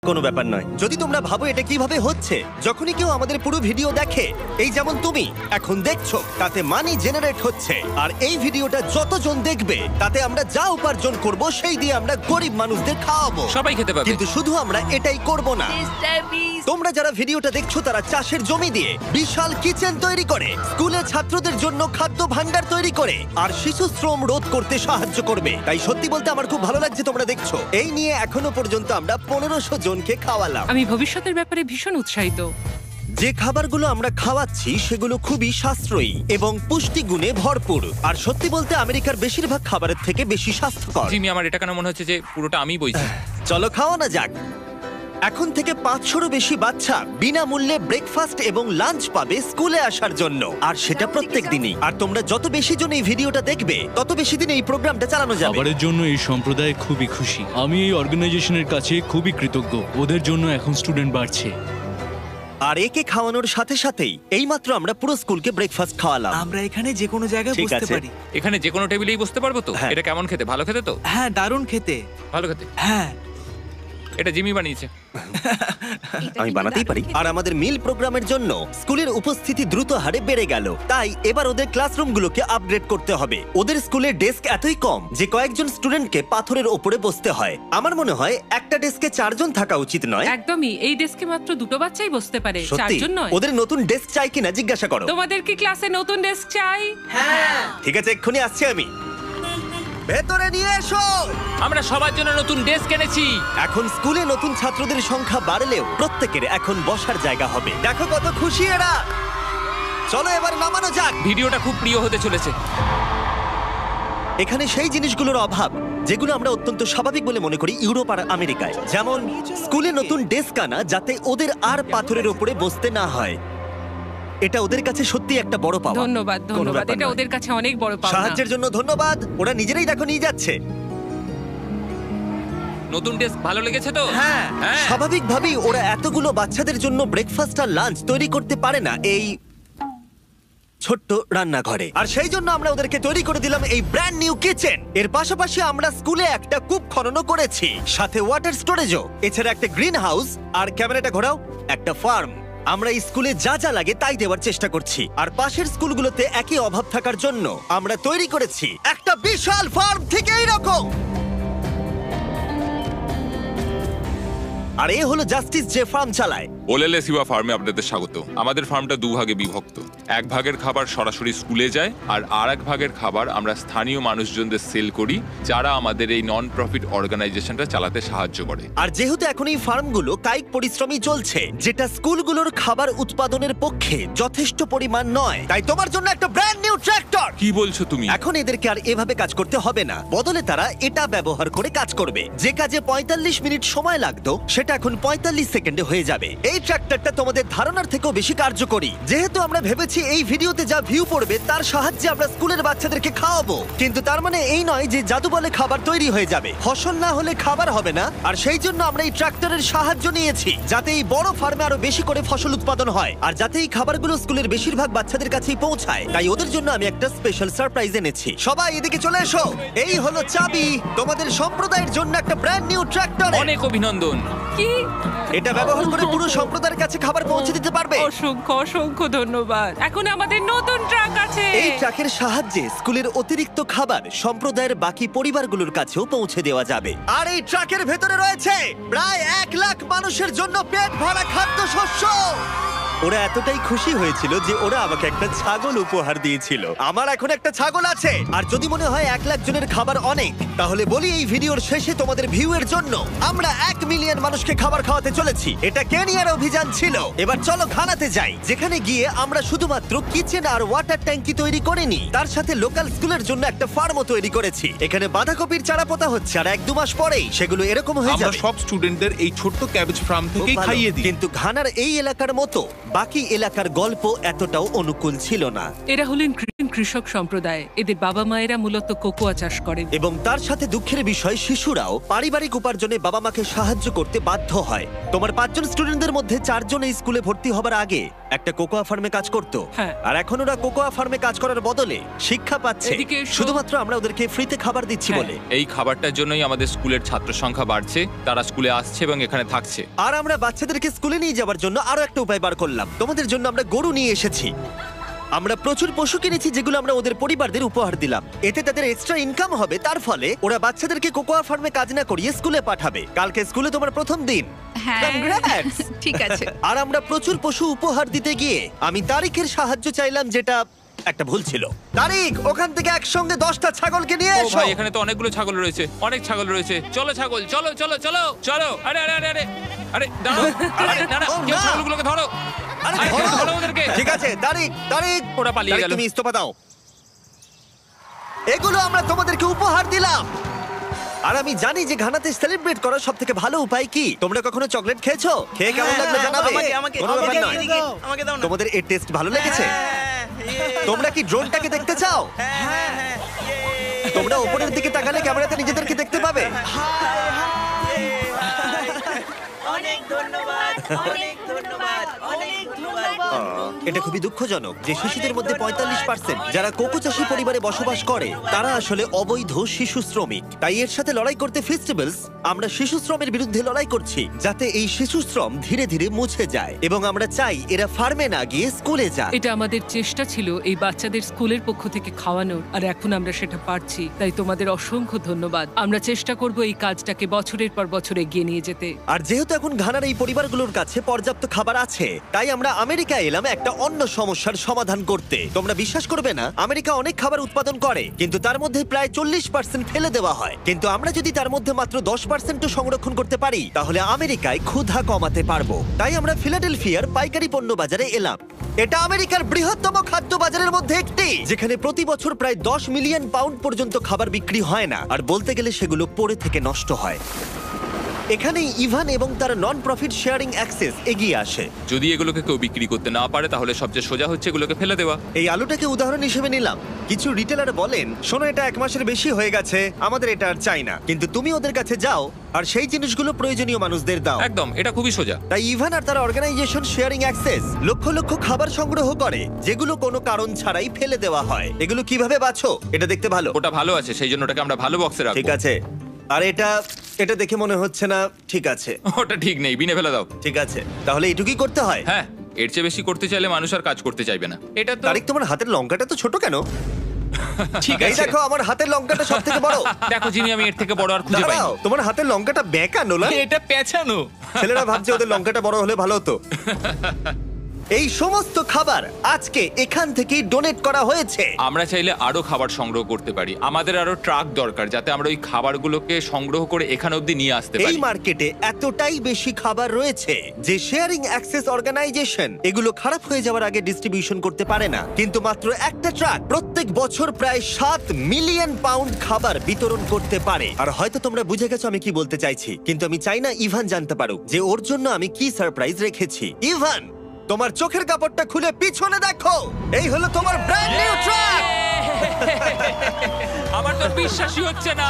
কোনো ব্যাপার নয়। যদি তোমরা ভাবো এটা কিভাবে হচ্ছে, যখনই কেউ আমাদের পুরো ভিডিও দেখে, এই যেমন তুমি এখন দেখছো, তাতে মানি জেনারেট হচ্ছে। আর এই ভিডিওটা যতজন দেখবে তাতে আমরা যা উপার্জন করব সেই দিয়ে আমরা গরিব মানুষদের খাওয়াবো। সবাই খেতে পাবে। কিন্তু শুধু আমরা এটাই করব না। তোমরা যারা ভিডিওটা দেখছো তারা চাষের জমি দিয়ে বিশাল কিচেন তৈরি করে, স্কুলের ছাত্রদের জন্য খাদ্য ভাণ্ডার তৈরি করে, আর শিশু শ্রম রোধ করতে সাহায্য করবে। তাই সত্যি বলতে আমার খুব ভালো লাগছে তোমরা দেখছো। এই নিয়ে এখনো পর্যন্ত আমরা 1500 জনকে খাওয়ালাম। আমি ভবিষ্যতের ব্যাপারে ভীষণ উৎসাহিত। যে খাবারগুলো আমরা খাওয়াচ্ছি সেগুলো খুবই সাশ্রয়ী এবং পুষ্টিগুণে ভরপুর। আর সত্যি বলতে আমেরিকার বেশিরভাগ খাবারের থেকে বেশি স্বাস্থ্যকর। জিমি, আমার এটা কেন মনে হচ্ছে যে পুরোটা আমিই বইছি। চলো খাওয়ানো যাক। এখন থেকে 500-রও বেশি বাচ্চা বিনামূল্যে ব্রেকফাস্ট এবং লাঞ্চ পাবে স্কুলে আসার জন্য, আর সেটা প্রত্যেক দিনই। আর তোমরা যত বেশি জন এই ভিডিওটা দেখবে তত বেশি দিন এই প্রোগ্রামটা চালানো যাবে। খাবারের জন্য এই সম্প্রদায় খুবই খুশি। আমি এই অর্গানাইজেশনের কাছে খুবই কৃতজ্ঞ। ওদের জন্য এখন স্টুডেন্ট বাড়ছে। আর একে খাওয়ানোর সাথে সাথেই এইমাত্র আমরা পুরো স্কুলকে ব্রেকফাস্ট খাওয়ালাম। আমরা এখানে যে কোনো জায়গায় ঠিক বসতে আছে। পারি। এখানে যে কোনো টেবিলেই বসতে পারবো তো? হ্যাঁ। এটা কেমন খেতে? ভালো খেতে তো? হ্যাঁ, দারুণ খেতে। ভালো খেতে। হ্যাঁ, এটা জিমি বানিয়েছে। আমি বানাতেই পারি। আর আমাদের মিল প্রোগ্রামের জন্য স্কুলের উপস্থিতি দ্রুত হারে বেড়ে গেল। তাই এবার ওদের ক্লাসরুমগুলোকে আপগ্রেড করতে হবে। ওদের স্কুলের ডেস্ক এতই কম যে কয়েকজন স্টুডেন্টকে পাথরের ওপরে বসতে হয়। আমার মনে হয় একটা ডেস্কে 4 জন থাকা উচিত নয়। একদমই, এই ডেস্কে মাত্র 2টো বাচ্চাই বসতে পারে, সত্যি? 4 জন নয়। ওদের নতুন ডেস্ক চাই কিনা জিজ্ঞাসা করো। তোমাদের কি ক্লাসে নতুন ডেস্ক চাই? ঠিক আছে, এক্ষুনি আসছি আমি। ভেতরে নিয়ে এসো। আমরা সবার জন্য নতুন ডেস্ক এনেছি। এখন স্কুলে নতুন ছাত্রদের সংখ্যা বাড়লেও প্রত্যেকের এখন বসার জায়গা হবে। দেখো কত খুশি এরা। চলো এবার নামানো যাক। ভিডিওটা খুব প্রিয় হতে চলেছে। এখানে সেই জিনিসগুলোর অভাব যেগুলো আমরা অত্যন্ত স্বাভাবিক বলে মনে করি ইউরোপ আর আমেরিকায়। যেমন স্কুলে নতুন ডেস্ক আনা যাতে ওদের আর পাথরের উপরে বসতে না হয়। এটা ওদের কাছে সত্যি একটা বড় পাওয়া। ধন্যবাদ, কোনো ধন্যবাদ। ব্যাপার এটা নয়। ওদের কাছে অনেক বড় পাওনা। সাহায্যের জন্য ধন্যবাদ। ওরা নিজেরাই দেখো নিয়ে যাচ্ছে। নতুন ডেস্ক ভালো লেগেছে তো? হ্যাঁ, হ্যাঁ। স্বাভাবিকভাবেই ওরা এতগুলো বাচ্চাদের জন্য ব্রেকফাস্ট আর লাঞ্চ তৈরি করতে পারে না এই ছোট্ট রান্নাঘরে। আর সেই জন্য আমরা ওদেরকে তৈরি করে দিলাম এই ব্র্যান্ড নিউ কিচেন। এর পাশাপাশি আমরা স্কুলে একটা কূপ খননও করেছি, সাথে ওয়াটার স্টোরেজও। এছাড়া একটা গ্রিন হাউস, আর ক্যামেরাটা ঘোরাও, একটা ফার্ম। আমরা এই স্কুলে যা যা লাগে তাই দেওয়ার চেষ্টা করছি। আর পাশের স্কুলগুলোতে একই অভাব থাকার জন্য আমরা তৈরি করেছি একটা বিশাল ফার্ম থেকে এইরকম। আর এ হলো জাস্টিস যে ফার্ম চালায়। ওলেলে সিবা ফার্মে আপনাদের স্বাগত। আমাদের ফার্মটা 2 ভাগে বিভক্ত। এক ভাগের খাবার সরাসরি স্কুলে যায়, আর আরেক ভাগের খাবার আমরা স্থানীয় মানুষজনদের সেল করি, যারা আমাদের এই নন প্রফিট অর্গানাইজেশনটা চালাতে সাহায্য করে। আর যেহেতু এখন এই ফার্মগুলো কায়িক পরিশ্রমই চলছে, যেটা স্কুলগুলোর খাবার উৎপাদনের পক্ষে যথেষ্ট পরিমাণ নয়, তাই তোমার জন্য একটা ব্র্যান্ড নিউ ট্র্যাক্টর। কি বলছো তুমি? এখন এদেরকে আর এভাবে কাজ করতে হবে না, বদলে তারা এটা ব্যবহার করে কাজ করবে। যে কাজে 45 মিনিট সময় লাগতো সেটা এখন 45 সেকেন্ডে হয়ে যাবে। এই ট্র্যাক্টরটা তোমাদের ধারণার থেকেও বেশি কার্যকরী। যেহেতু আমরা ভেবেছি এই ভিডিওতে যা ভিউ পড়বে তার সাহায্যে আমরা স্কুলের বাচ্চাদেরকে খাওয়াবো, কিন্তু তার মানে এই নয় যে জাদু বলে খাবার তৈরি হয়ে যাবে। ফসল না হলে খাবার হবে না। আর সেই জন্য আমরা এই ট্র্যাক্টরের সাহায্য নিয়েছি, যাতে এই বড় ফার্মে আরো বেশি করে ফসল উৎপাদন হয়, আর যাতে এই খাবারগুলো স্কুলের বেশিরভাগ বাচ্চাদের কাছেই পৌঁছায়। তাই ওদের জন্য আমি একটা স্পেশাল সারপ্রাইজ এনেছি। সবাই এদিকে চলে এসো। এই হলো চাবি তোমাদের সম্প্রদায়ের জন্য একটা ব্র্যান্ড নিউ ট্র্যাক্টর। অনেক অভিনন্দন। কি? এটা ব্যবহার করে পুরো সম্প্রদায়ের কাছে খাবার পৌঁছে দিতে পারবে। অসংখ্য অসংখ্য ধন্যবাদ। এখন আমাদের নতুন ট্রাক আছে। এই ট্রাকের সাহায্যে স্কুলের অতিরিক্ত খাবার সম্প্রদায়ের বাকি পরিবারগুলোর কাছেও পৌঁছে দেওয়া যাবে। আর এই ট্রাকের ভেতরে রয়েছে প্রায় 1 লাখ মানুষের জন্য পেট ভরা খাদ্যশস্য। ওরা এতটাই খুশি হয়েছিল যে ওরা আমাকে একটা ছাগল উপহার দিয়েছিল। আমার এখন একটা ছাগল আছে। আর যদি মনে হয় 1 লাখ জনের খাবার অনেক, তাহলে বলি এই ভিডিওর শেষে তোমাদের ভিউ এর জন্য আমরা 1 মিলিয়ন মানুষকে খাবার খাওয়াতে চলেছি। এটা কেনিয়ার অভিযান ছিল। এবার চলো ঘানাতে যাই, যেখানে গিয়ে আমরা শুধুমাত্র কিচেন আর ওয়াটার ট্যাঙ্কি তৈরি করিনি, তার সাথে লোকাল স্কুলের জন্য একটা ফার্মও তৈরি করেছি। এখানে বাঁধাকপির চারা পোতা হচ্ছে, আর 1-2 মাস পরেই সেগুলো এরকম হয়ে আমরা যাবে। সব স্টুডেন্টদের এই ছোট্ট ক্যাবেজ ফার্ম খুব থেকেই ভালো। খাইয়ে দিই। কিন্তু ঘানার এই এলাকার মতো বাকি এলাকার গল্প এতটাও অনুকূল ছিল না। এরা হলেন গ্রিন কৃষক সম্প্রদায়, এদের বাবা মায়েরা মূলত কোকোয়া চাষ করেন। এবং তার সাথে দুঃখের বিষয় শিশুরাও পারিবারিক উপার্জনে বাবা মাকে সাহায্য করতে বাধ্য হয়। তোমার 5 জন স্টুডেন্টদের মধ্যে 4 জন এই স্কুলে ভর্তি হবার আগে একটা কোকোয়া ফার্মে কাজ করত। হ্যাঁ। আর এখন ওরা কোকোয়া ফার্মে কাজ করার বদলে শিক্ষা পাচ্ছে এদিকে এসো। শুধুমাত্র আমরা ওদেরকে ফ্রিতে খাবার দিচ্ছি হ্যাঁ। বলে। এই খাবারটার জন্যই আমাদের স্কুলের ছাত্র সংখ্যা বাড়ছে, তারা স্কুলে আসছে এবং এখানে থাকছে। আর আমরা বাচ্চাদেরকে স্কুলে নিয়ে যাওয়ার জন্য আরো একটা উপায় বার করলাম। তোমাদের জন্য আমরা গরু নিয়ে এসেছি। আমরা প্রচুর পশু কিনেছি যেগুলো আমরা ওদের পরিবারদের উপহার দিলাম। এতে তাদের এক্সট্রা ইনকাম হবে, তার ফলে ওরা বাচ্চাদেরকে কোকোয়া ফার্মে কাজ না করিয়ে স্কুলে পাঠাবে। কালকে স্কুলে তোমার প্রথম দিন। হ্যাঁ Congrats! ঠিক আছে। আর আমরা প্রচুর পশু উপহার দিতে গিয়ে আমি তারিখের সাহায্য চাইলাম, যেটা একটা ভুল ছিল। তারিখ, ওখান থেকে একসঙ্গে 10টা ছাগলকে নিয়ে ও এসো। ভাই, এখানে তো অনেকগুলো ছাগল রয়েছে, অনেক ছাগল রয়েছে। চলো ছাগল, চলো চলো চলো চলো। আরে আরে আরে আরে আরে দাঁড়াও, আরে না না, ও, কেউ না। ছাগলগুলোকে ধরো। আরে আরে, ধরো। ধরো ওদেরকে। ঠিক আছে, তারিখ তারিখ ওরা পালিয়ে তারিখ, গেল। তুমি ইস্তফা দাও। এগুলো আমরা তোমাদেরকে উপহার দিলাম। আর আমি জানি যে ঘানাতে সেলিব্রেট করার সবথেকে ভালো উপায় কি। তোমরা কখনো চকলেট খেয়েছো? খেয়ে কেমন লাগলো জানাবে। কোনো ব্যাপার নয়। আমাকে দাও না। তোমাদের এর টেস্ট ভালো লেগেছে? তোমরা কি ড্রোনটাকে দেখতে চাও? তোমরা উপরের দিকে তাকালে ক্যামেরাতে নিজেদেরকে দেখতে পাবে। অনেক ধন্যবাদ, অনেক ধন্যবাদ, অনেক ধন্যবাদ। এটা খুবই দুঃখজনক যে শিশুদের মধ্যে 45% যারা কোকো চাষী পরিবারে বসবাস করে তারা আসলে অবৈধ শিশু শ্রমিক। তাই এর সাথে লড়াই করতে ফেস্টিভ্যালস আমরা শিশু শ্রমের বিরুদ্ধে লড়াই করছি, যাতে এই শিশু শ্রম ধীরে ধীরে মুছে যায়। এবং আমরা চাই এরা ফার্মে না গিয়ে স্কুলে যায়। এটা আমাদের চেষ্টা ছিল এই বাচ্চাদের স্কুলের পক্ষ থেকে খাওয়ানোর, আর এখন আমরা সেটা পারছি। তাই তোমাদের অসংখ্য ধন্যবাদ। আমরা চেষ্টা করব এই কাজটাকে বছরের পর বছর এগিয়ে নিয়ে যেতে। আর যেহেতু এখন ঘানার এই পরিবারগুলোর কাছে পর্যাপ্ত খাবার আছে, তাই আমরা আমেরিকায় এলাম একটা অন্য সমস্যার সমাধান করতে। তোমরা বিশ্বাস করবে না, আমেরিকা অনেক খাবার উৎপাদন করে, কিন্তু তার মধ্যে প্রায় 40% ফেলে দেওয়া হয়। কিন্তু আমরা যদি তার মধ্যে মাত্র 10% সংরক্ষণ করতে পারি, তাহলে আমেরিকায় ক্ষুধা কমাতে পারবো। তাই আমরা ফিলাডেলফিয়ার পাইকারি পণ্য বাজারে এলাম। এটা আমেরিকার বৃহত্তম খাদ্য বাজারের মধ্যে একটি, যেখানে প্রতি বছর প্রায় 10 মিলিয়ন পাউন্ড পর্যন্ত খাবার বিক্রি হয় না, আর বলতে গেলে সেগুলো পড়ে থেকে নষ্ট হয়। এখানেই ইভান এবং তার নন প্রফিট শেয়ারিং অ্যাক্সেস এগিয়ে আসে। যদি এগুলোকে কেউ বিক্রি করতে না পারে, তাহলে সবচেয়ে সোজা হচ্ছে এগুলোকে ফেলে দেওয়া। এই আলুটাকে উদাহরণ হিসেবে নিলাম। কিছু রিটেলার বলেন, শোনো এটা 1 মাসের বেশি হয়ে গেছে, আমাদের এটা আর চাই না। কিন্তু তুমি ওদের কাছে যাও আর সেই জিনিসগুলো প্রয়োজনীয় মানুষদের দাও। একদম, এটা খুবই সোজা। তাই ইভান আর তার organisation sharing access lakh lakh খাবার সংগ্রহ করে, যেগুলো কোনো কারণ ছাড়াই ফেলে দেওয়া হয়। এগুলো কিভাবে বাছো? এটা দেখতে ভালো। ওটা ভালো আছে, সেই জন্য ওটাকে আমরা ভালো বক্সে রাখবো। ঠিক আছে। আর এটা দেখে মনে হচ্ছে না ঠিক আছে। ওটা ঠিক নেই, বিনে ফেলে দাও। ঠিক আছে, তাহলে এটুকুই করতে হয়। হ্যাঁ, এর চেয়ে বেশি করতে চাইলে মানুষ আর কাজ করতে চাইবে না। এটা তো তারিক, তোমার হাতের লঙ্কাটা তো ছোট কেন? ঠিক এই আছে। দেখো, আমার হাতের লঙ্কাটা সব থেকে বড়। দেখো জিমি, আমি এর থেকে বড় আর খুঁজে পাই দাঁড়াও, তোমার হাতের লঙ্কাটা বেঁকা নোলা। এটা পেছানো। ছেলেরা ভাবছে ওদের লঙ্কাটা বড় হলে ভালো হতো। এই সমস্ত খাবার আজকে এখান থেকেই ডোনেট করা হয়েছে। আমরা চাইলে আরো খাবার সংগ্রহ করতে পারি। আমাদের আরো ট্রাক দরকার, যাতে আমরা ওই খাবারগুলোকে সংগ্রহ করে এখানে অবধি নিয়ে আসতে এই পারি। মার্কেটে এতটাই বেশি খাবার রয়েছে যে শেয়ারিং অ্যাক্সেস অর্গানাইজেশন এগুলো খারাপ হয়ে যাওয়ার আগে ডিস্ট্রিবিউশন করতে পারে না। কিন্তু মাত্র একটা ট্রাক প্রত্যেক বছর প্রায় 7 মিলিয়ন পাউন্ড খাবার বিতরণ করতে পারে। আর হয়তো তোমরা বুঝে গেছো আমি কি বলতে চাইছি, কিন্তু আমি চাই না ইভান জানতে পারুক যে ওর জন্য আমি কি সারপ্রাইজ রেখেছি। ইভান, তোমার চোখের কাপড়টা খুলে পিছনে দেখো। এই হলো তোমার ব্র্যান্ড নিউ ট্রাক। আমার তো বিশ্বাসই হচ্ছে না।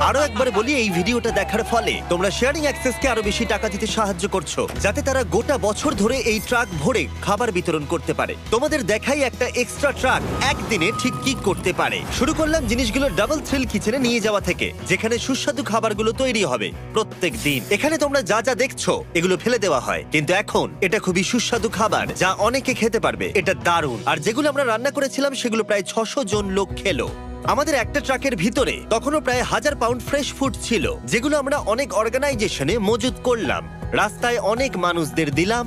আরো একবার বলি, এই ভিডিওটা দেখার ফলে তোমরা শেয়ারিং অ্যাক্সেসকে আরো বেশি টাকা দিতে সাহায্য করছো, যাতে তারা গোটা বছর ধরে এই ট্রাক ভরে খাবার বিতরণ করতে পারে। তোমাদের দেখাই একটা এক্সট্রা ট্রাক একদিনে ঠিক কি করতে পারে। শুরু করলাম জিনিসগুলো ডাবল থ্রিল কিচেনে নিয়ে যাওয়া থেকে, যেখানে সুস্বাদু খাবারগুলো তৈরি হবে প্রত্যেক দিন। এখানে তোমরা যা যা দেখছো এগুলো ফেলে দেওয়া হয়, কিন্তু এখন এটা খুবই সুস্বাদু খাবার যা অনেকে খেতে পারবে। এটা দারুণ। আর যেগুলো আমরা রান্না করেছিলাম সেগুলো প্রায় 600 জন লোক খেলো। আমাদের একটা ট্রাকের ভিতরে তখনও প্রায় 1000 পাউন্ড ফ্রেশ ফুড ছিল, যেগুলো আমরা অনেক অর্গানাইজেশনে মজুত করলাম, রাস্তায় অনেক মানুষদের দিলাম।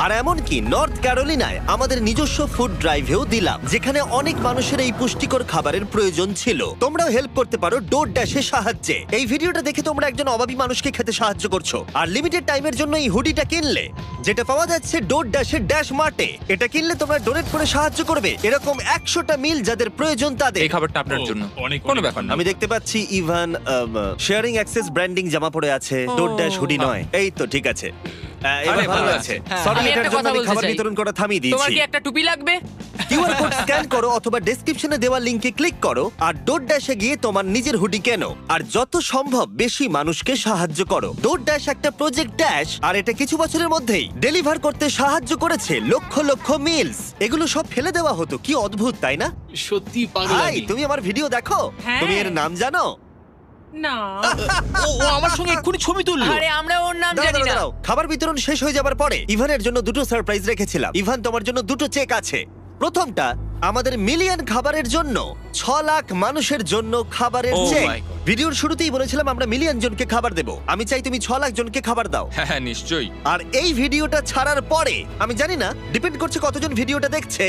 আর এমনকি নর্থ ক্যারোলিনায় আমাদের নিজস্ব ফুড ড্রাইভেও দিলাম, যেখানে অনেক মানুষের এই পুষ্টিকর খাবারের প্রয়োজন ছিল। তোমরাও হেল্প করতে পারো ডোর ড্যাশের সাহায্যে। এই ভিডিওটা দেখে তোমরা একজন অভাবী মানুষকে খেতে সাহায্য করছো। আর লিমিটেড টাইমের জন্য এই হুডিটা কিনলে, যেটা পাওয়া যাচ্ছে ডোর ড্যাশের ড্যাশ মার্টে, এটা কিনলে তোমরা ডোনেট করে সাহায্য করবে এরকম 100টা মিল যাদের প্রয়োজন তাদের। এই খাবারটা আপনার জন্য। অনেক কোনো ব্যাপার না। আমি দেখতে পাচ্ছি ইভান শেয়ারিং অ্যাক্সেস ব্র্যান্ডিং জামা পরে আছে, ডোর ড্যাশ হুডি নয়। এই তো ঠিক আছে। এবার আরে, ভালো ভালো আছে। আছে। Sorry, আমি এটার একটা জন্য কথা আমি বলতে খাবার চাই। বিতরণ করা থামিয়ে তোমার দিয়েছি। কি একটা টুপি লাগবে? কিউআর কোড স্ক্যান করো অথবা ডেসক্রিপশনে দেওয়া লিংকে ক্লিক করো আর ডোর ড্যাশে গিয়ে তোমার নিজের হুডি কেনো আর যত সম্ভব বেশি মানুষকে সাহায্য করো। ডোর ড্যাশ একটা প্রজেক্ট ড্যাশ আর এটা কিছু বছরের মধ্যেই ডেলিভার করতে সাহায্য করেছে লক্ষ লক্ষ মিলস। এগুলো সব ফেলে দেওয়া হতো, কি অদ্ভুত তাই না? সত্যি ভাই তুমি আমার ভিডিও দেখো, হ্যাঁ। তুমি এর নাম জানো? না ও আমার সঙ্গে এক্ষুনি ছবি তুললো। আরে আমরা ওর নাম দাঁড়াও, জানি দাঁড়াও, না। দাঁড়াও। খাবার বিতরণ শেষ হয়ে যাবার পরে ইভানের জন্য দুটো সারপ্রাইজ রেখেছিলাম। ইভান, তোমার জন্য দুটো চেক আছে। প্রথমটা আমাদের মিলিয়ন খাবারের জন্য 6 লাখ মানুষের জন্য খাবারের Oh চেক। my God. ভিডিওর শুরুতেই বলেছিলাম আমরা মিলিয়ন জনকে খাবার দেব। আমি চাই তুমি 6 লাখ জনকে খাবার দাও। হ্যাঁ নিশ্চয়ই। আর এই ভিডিওটা ছাড়ার পরে আমি জানি না, ডিপেন্ড করছে কতজন ভিডিওটা দেখছে,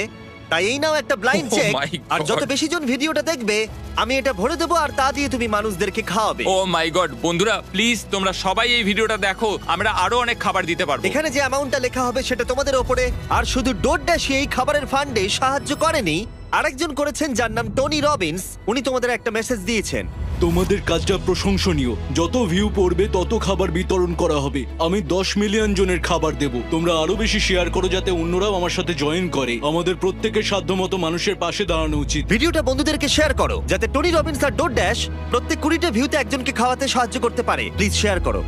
তাই এই নাও একটা ব্লাইন্ড Oh চেক। my আর God. যত বেশি জন ভিডিওটা দেখবে আমি এটা ভরে দেবো আর তা দিয়ে তুমি মানুষদেরকে খাওয়াবে। ও মাই গড, বন্ধুরা প্লিজ তোমরা সবাই এই ভিডিওটা দেখো, আমরা আরো অনেক খাবার দিতে পারবো। এখানে যে অ্যামাউন্টটা লেখা হবে সেটা তোমাদের ওপরে। আর শুধু ডোরড্যাশই এই খাবারের ফান্ডে সাহায্য করেনি, আরেকজন করেছেন যার নাম টনি রবিন্স। উনি তোমাদের একটা মেসেজ দিয়েছেন। তোমাদের কাজটা প্রশংসনীয়। যত ভিউ পড়বে তত খাবার বিতরণ করা হবে। আমি 10 মিলিয়ন জনের খাবার দেব। তোমরা আরো বেশি শেয়ার করো যাতে অন্যরাও আমার সাথে জয়েন করে। আমাদের প্রত্যেকের সাধ্যমতো মানুষের পাশে দাঁড়ানো উচিত। ভিডিওটা বন্ধুদেরকে শেয়ার করো যাতে টনি রবিন্স আর ডোরড্যাশ প্রত্যেক 20টা ভিউতে একজনকে খাওয়াতে সাহায্য করতে পারে। প্লিজ শেয়ার করো।